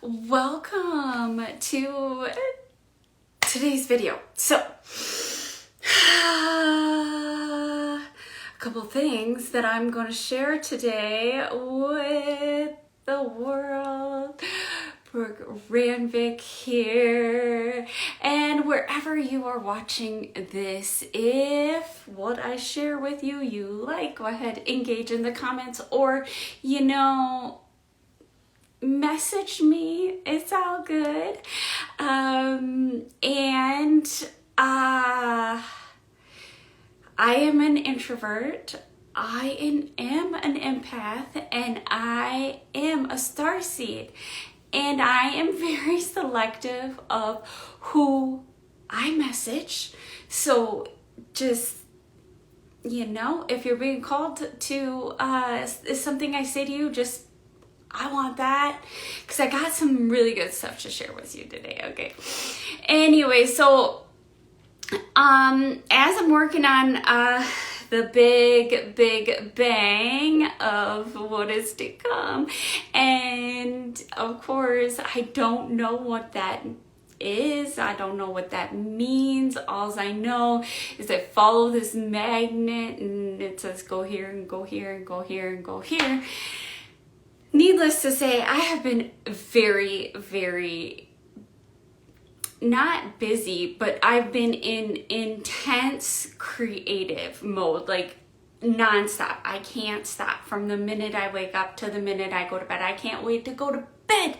Welcome to today's video. So, a couple things that I'm going to share today with the world. Brooke Ranvik here, and wherever you are watching this, if what I share with you like, go ahead, engage in the comments, or message me. It's all good. I am an introvert. I am an empath, and I am a starseed. And I am very selective of who I message. So just, if you're being called to something I say to you, just, I want that. Because I got some really good stuff to share with you today, okay? Anyway, so as I'm working on the big bang of what is to come, and of course I don't know what that is. I don't know what that means. All I know is I follow this magnet and it says go here and go here and go here and go here. Needless to say, I have been very not busy, but I've been in intense creative mode, like nonstop. I can't stop from the minute I wake up to the minute I go to bed. I can't wait to go to bed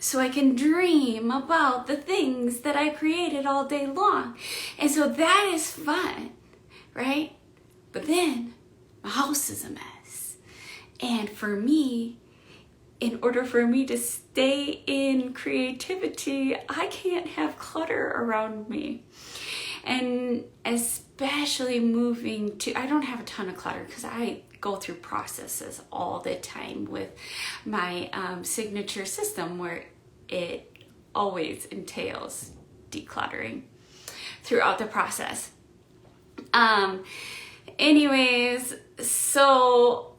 so I can dream about the things that I created all day long. And so that is fun, right? But then my house is a mess. And for me, in order for me to stay in creativity, I can't have clutter around me. And especially moving to, I don't have a ton of clutter because I go through processes all the time with my signature system where it always entails decluttering throughout the process. Anyways, so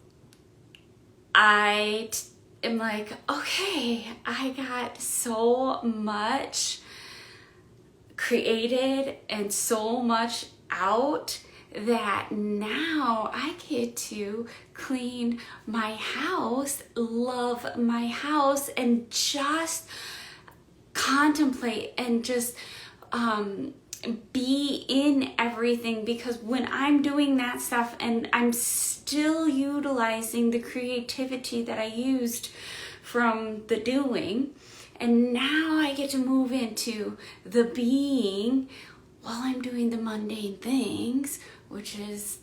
I'm like, okay, I got so much created and so much out that now I get to clean my house, love my house, and just contemplate and just be in everything. Because when I'm doing that stuff and I'm still utilizing the creativity that I used from the doing, and now I get to move into the being while I'm doing the mundane things, which is,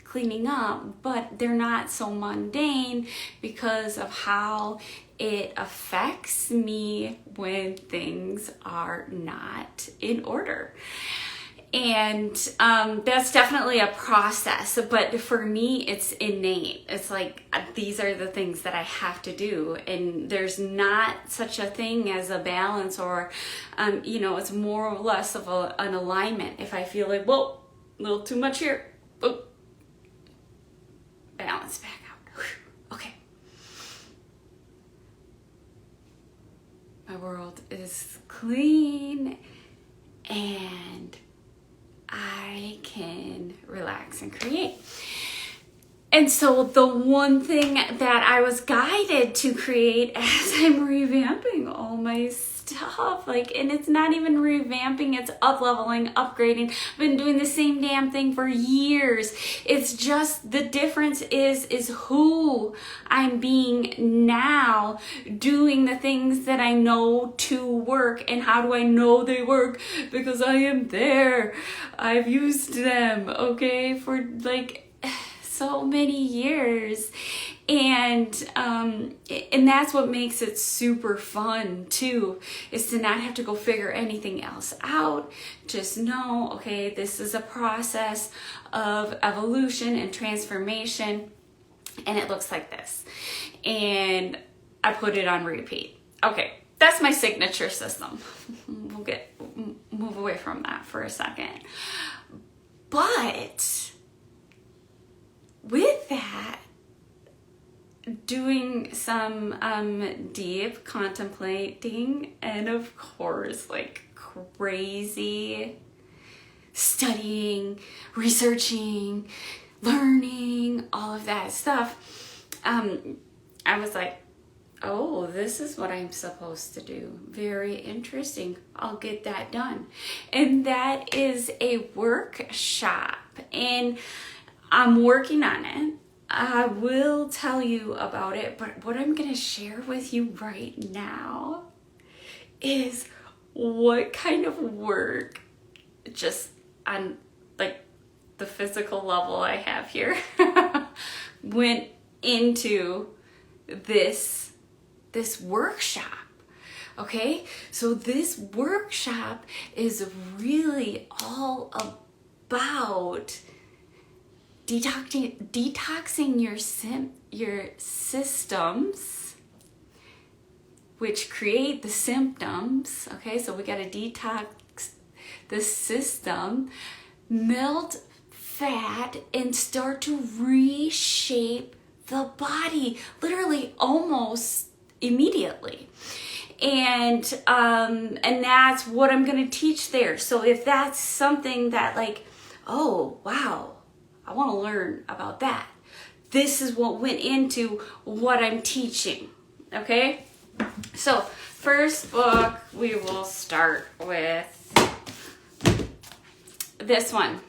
cleaning up, but they're not so mundane because of how it affects me when things are not in order. And that's definitely a process, but for me, it's innate. It's like, these are the things that I have to do. And there's not such a thing as a balance or, it's more or less of an alignment. If I feel like, whoa, a little too much here, oh, balance back out. Okay. My world is clean and I can relax and create. And so the one thing that I was guided to create as I'm revamping all my stuff, and it's not even revamping, it's up-leveling, upgrading. I've been doing the same damn thing for years. It's just the difference is who I'm being now, doing the things that I know to work. And how do I know they work? Because I am there. I've used them, okay, for so many years. And that's what makes it super fun too, is to not have to go figure anything else out. Just know, okay, this is a process of evolution and transformation, and it looks like this. And I put it on repeat. Okay, that's my signature system. We'll move away from that for a second. But with that, doing some deep contemplating, and of course, like crazy studying, researching, learning, all of that stuff, I was like, oh, this is what I'm supposed to do. Very interesting. I'll get that done. And that is a workshop, and I'm working on it. I will tell you about it, but what I'm going to share with you right now is what kind of work, just on like the physical level I have here, went into this workshop. Okay, so this workshop is really all about detoxing your systems, which create the symptoms. Okay, so we got to detox the system, melt fat, and start to reshape the body, literally almost immediately. And that's what I'm going to teach there. So if that's something that like, oh wow, I want to learn about that, this is what went into what I'm teaching. Okay, so first book, we will start with this one.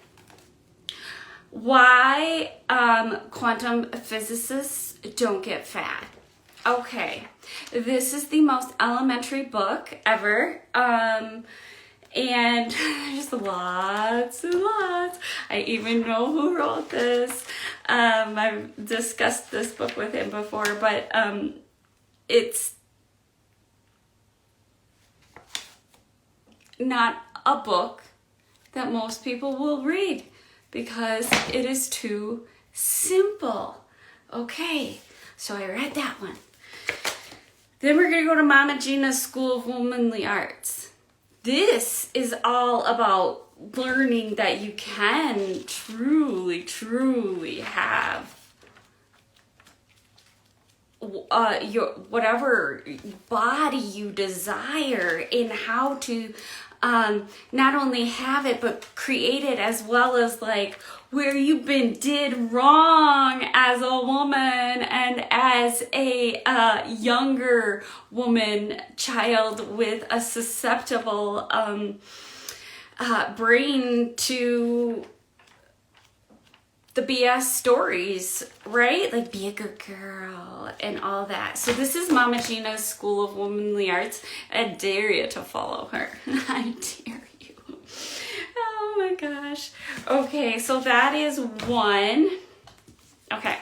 Why quantum physicists don't get fat. Okay, this is the most elementary book ever, and there's lots and lots. I even know who wrote this. I've discussed this book with him before, but it's not a book that most people will read because it is too simple. Okay, so I read that one. Then we're going to go to Mama Gina's School of Womanly Arts. This is all about learning that you can truly have your whatever body you desire, and how to not only have it but create it, as well as like where you've been did wrong as a woman and as a younger woman, child with a susceptible brain to the BS stories, right? Like be a good girl and all that. So this is Mama Gina's School of Womanly Arts. I dare you to follow her. I dare you. Oh my gosh. Okay, so that is one. Okay.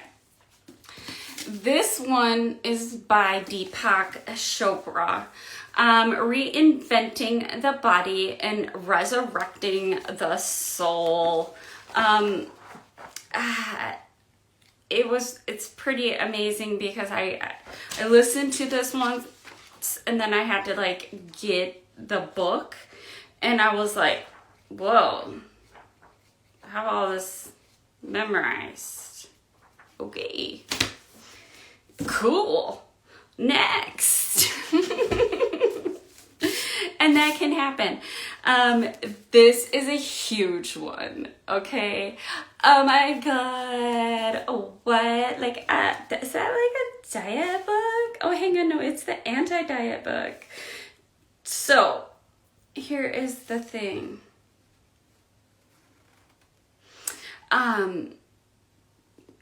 This one is by Deepak Chopra. Reinventing the body and resurrecting the soul. It's pretty amazing because I listened to this once and then I had to like get the book, and I was like, whoa, I have all this memorized. Okay, cool, next. And that can happen. This is a huge one, okay? Oh my god. Oh, what? Like, is that like a diet book? Oh, hang on, no, it's the anti-diet book. So, here is the thing.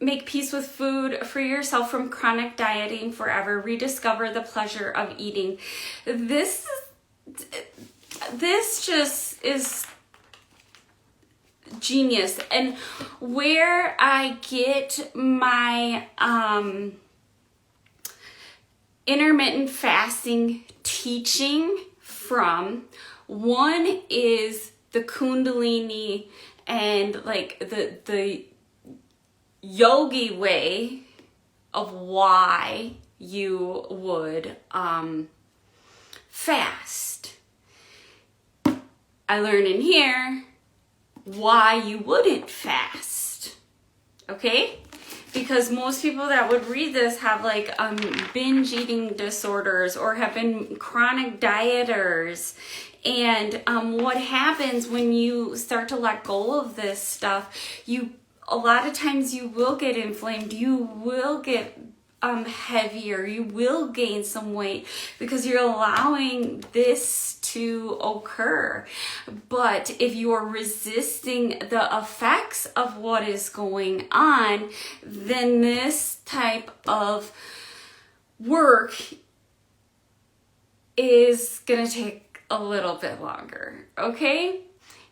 Make peace with food, free yourself from chronic dieting forever, rediscover the pleasure of eating. This just is genius. And where I get my intermittent fasting teaching from, one is the Kundalini and like the yogi way of why you would fast. I learned in here why you wouldn't fast. Okay? because most people that would read this have like binge eating disorders or have been chronic dieters. And what happens when you start to let go of this stuff, a lot of times you will get inflamed, you will get heavier, you will gain some weight because you're allowing this to occur. But if you are resisting the effects of what is going on, then this type of work is gonna take a little bit longer, okay?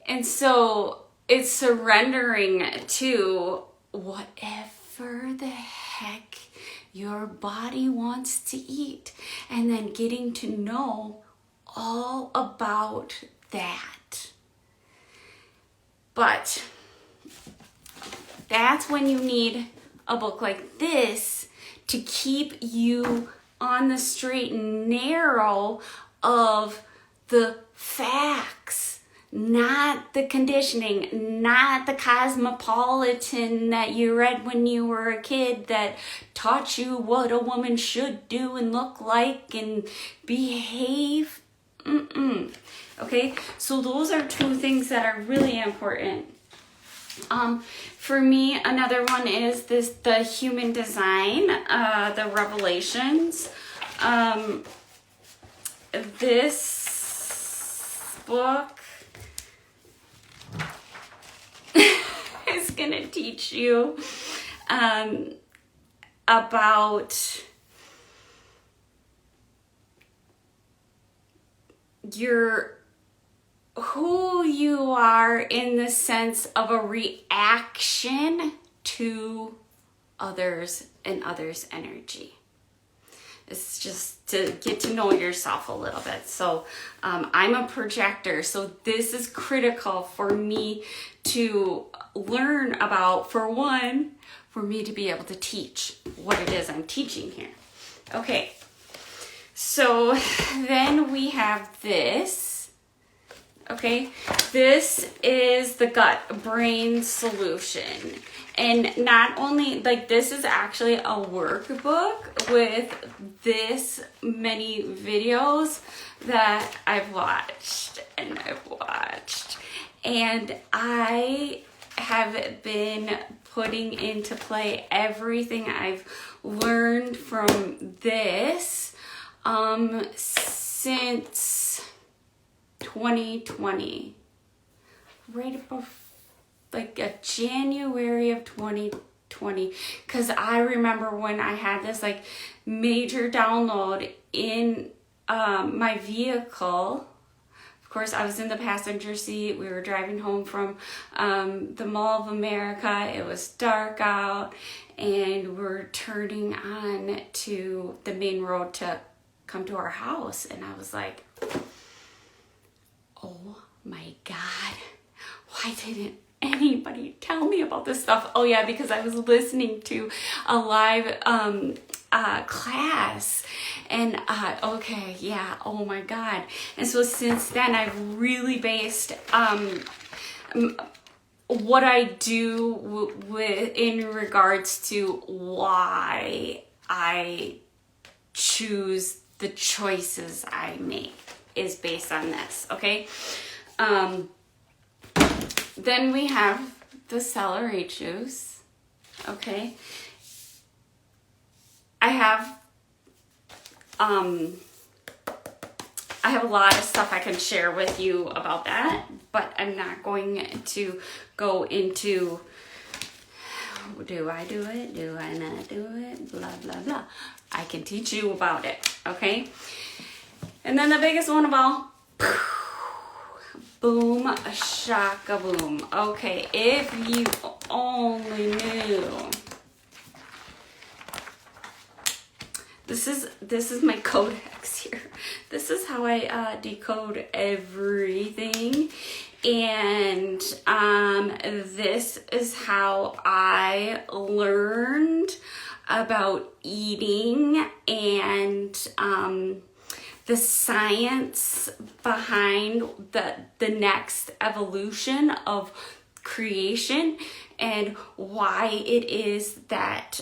And so it's surrendering to whatever the heck your body wants to eat, and then getting to know all about that. But that's when you need a book like this to keep you on the straight and narrow of the facts, not the conditioning, not the cosmopolitan that you read when you were a kid that taught you what a woman should do and look like and behave. Okay, so those are two things that are really important. For me, another one is the human design, the revelations. This book is gonna teach you about who you are in the sense of a reaction to others and others' energy. It's just to get to know yourself a little bit. So I'm a projector, so this is critical for me to learn about, for one, for me to be able to teach what it is I'm teaching here. Okay, so then we have this. Okay, this is the gut brain solution. And not only, like, this is actually a workbook with this many videos that I've watched. And I have been putting into play everything I've learned from this since 2020, right above like a January of 2020, because I remember when I had this like major download in my vehicle. Of course, I was in the passenger seat. We were driving home from the Mall of America. It was dark out, and we're turning on to the main road to come to our house, and I was like, oh my God, why didn't anybody tell me about this stuff? Oh yeah, because I was listening to a live class, and okay, yeah, oh my God. And so since then, I've really based what I do in regards to why I choose the choices I make is based on this, okay? Then we have the celery juice, okay? I have a lot of stuff I can share with you about that, but I'm not going to go into, do I do it? Do I not do it? Blah, blah, blah. I can teach you about it, okay? And then the biggest one of all, boom, shaka boom. Okay, if you only knew. This is my codex here. This is how I decode everything. And this is how I learned about eating and the science behind the next evolution of creation and why it is that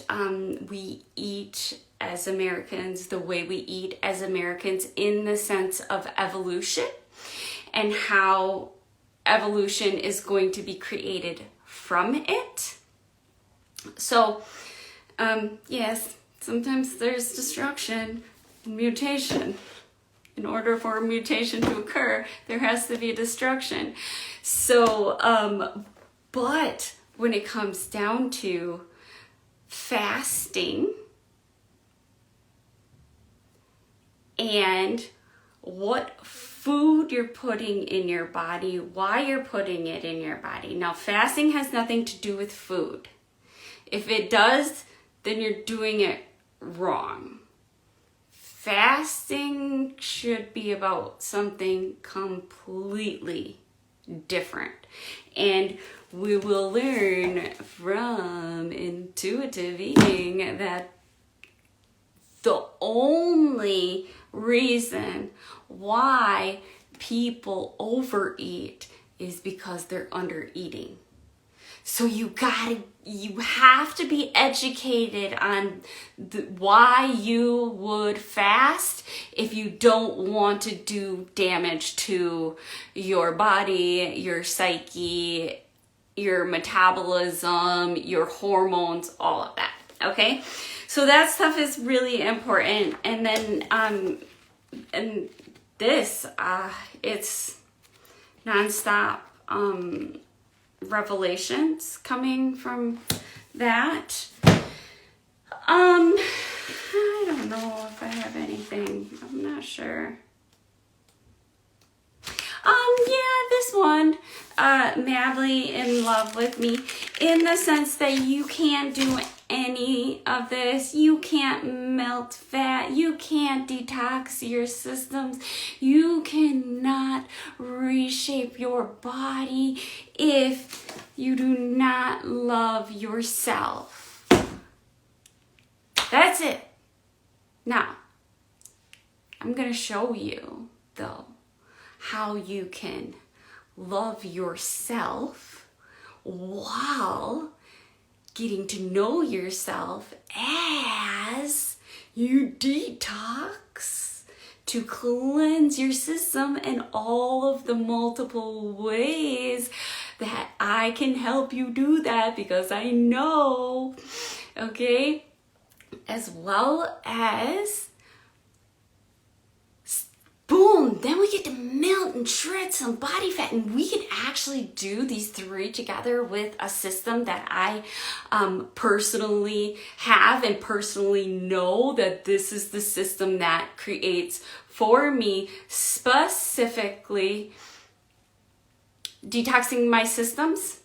we eat as Americans the way we eat as Americans in the sense of evolution, and how evolution is going to be created from it. So, yes, sometimes there's destruction, mutation. In order for a mutation to occur, there has to be a destruction. So, but when it comes down to fasting and what food you're putting in your body, why you're putting it in your body. Now, fasting has nothing to do with food. If it does, then you're doing it wrong. Fasting should be about something completely different. And we will learn from intuitive eating that the only reason why people overeat is because they're under eating. So you have to be educated on why you would fast if you don't want to do damage to your body, your psyche, your metabolism, your hormones, all of that. Okay? So that stuff is really important. And then, and this, it's nonstop, revelations coming from that. I don't know if I have anything. I'm not sure. Yeah, this one, madly in love with me, in the sense that you can't do any of this. You can't melt fat. You can't detox your systems. You cannot reshape your body if you do not love yourself. That's it. Now, I'm going to show you, though, how you can love yourself while getting to know yourself as you detox to cleanse your system, and all of the multiple ways that I can help you do that, because I know, okay? As well as, boom, then we get to melt and shred some body fat, and we can actually do these three together with a system that I personally have and personally know that this is the system that creates for me, specifically detoxing my systems,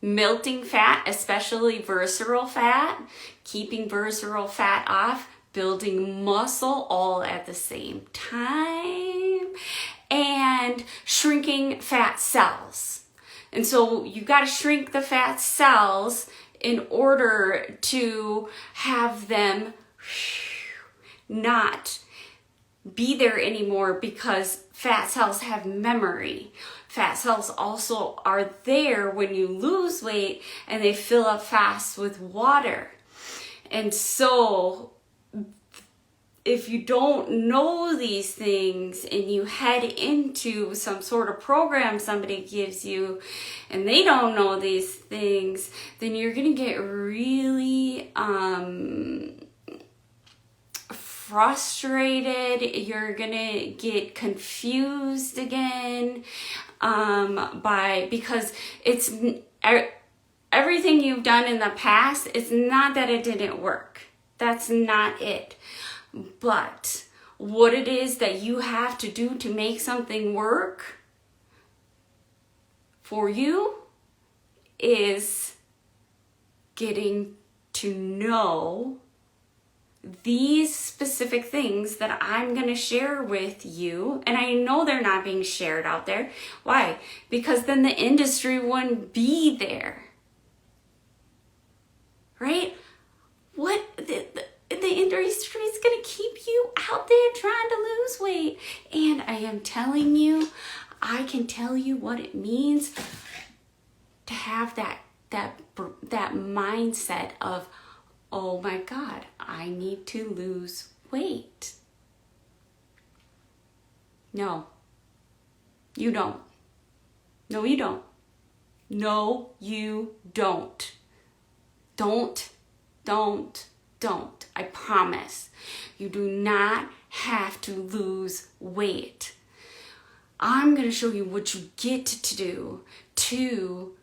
melting fat, especially visceral fat, keeping visceral fat off, building muscle all at the same time, and shrinking fat cells. And so you got to shrink the fat cells in order to have them not be there anymore, because fat cells have memory. Fat cells also are there when you lose weight, and they fill up fast with water. And so if you don't know these things and you head into some sort of program somebody gives you and they don't know these things, then you're going to get really frustrated. You're going to get confused again because it's everything you've done in the past. It's not that it didn't work. That's not it. But what it is that you have to do to make something work for you is getting to know these specific things that I'm going to share with you. And I know they're not being shared out there. Why? Because then the industry wouldn't be there. Right? What the industry is going to keep you out there trying to lose weight. And I am telling you, I can tell you what it means to have that mindset of, oh my God, I need to lose weight. No, you don't. No, you don't. No, you don't. Don't. I promise. You do not have to lose weight. I'm going to show you what you get to do to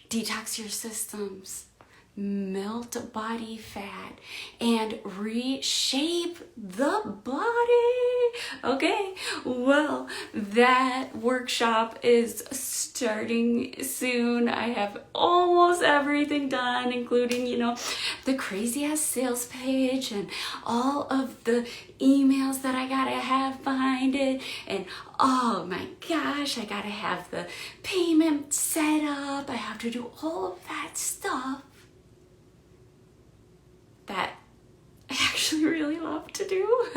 detox your systems, melt body fat, and reshape the body. Okay, well, that workshop is starting soon. I have almost everything done, including, the crazy ass sales page and all of the emails that I gotta have behind it. And oh my gosh, I gotta have the payment set up. I have to do all of that stuff that I actually really love to do.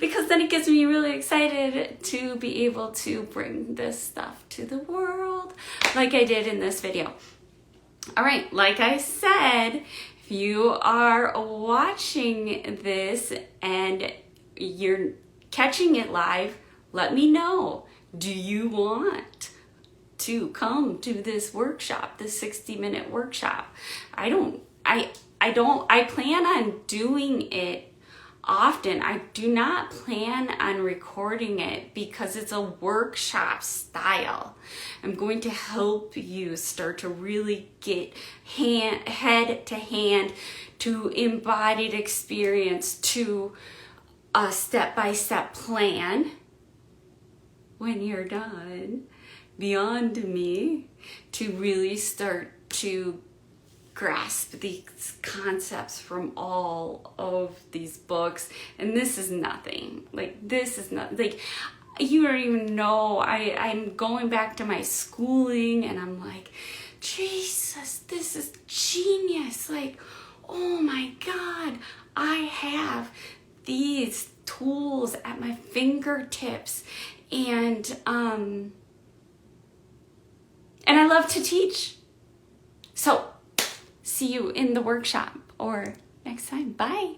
Because then it gets me really excited to be able to bring this stuff to the world like I did in this video. All right, like I said, if you are watching this and you're catching it live, let me know. Do you want to come to this workshop, this 60-minute workshop? I plan on doing it often. I do not plan on recording it because it's a workshop style. I'm going to help you start to really get head to hand to embodied experience, to a step-by-step plan when you're done, beyond me, to really start to grasp these concepts from all of these books. And this is nothing. You don't even know. I'm going back to my schooling and I'm like, Jesus, this is genius. Like, oh my God, I have these tools at my fingertips, and I love to teach. So see you in the workshop or next time. Bye.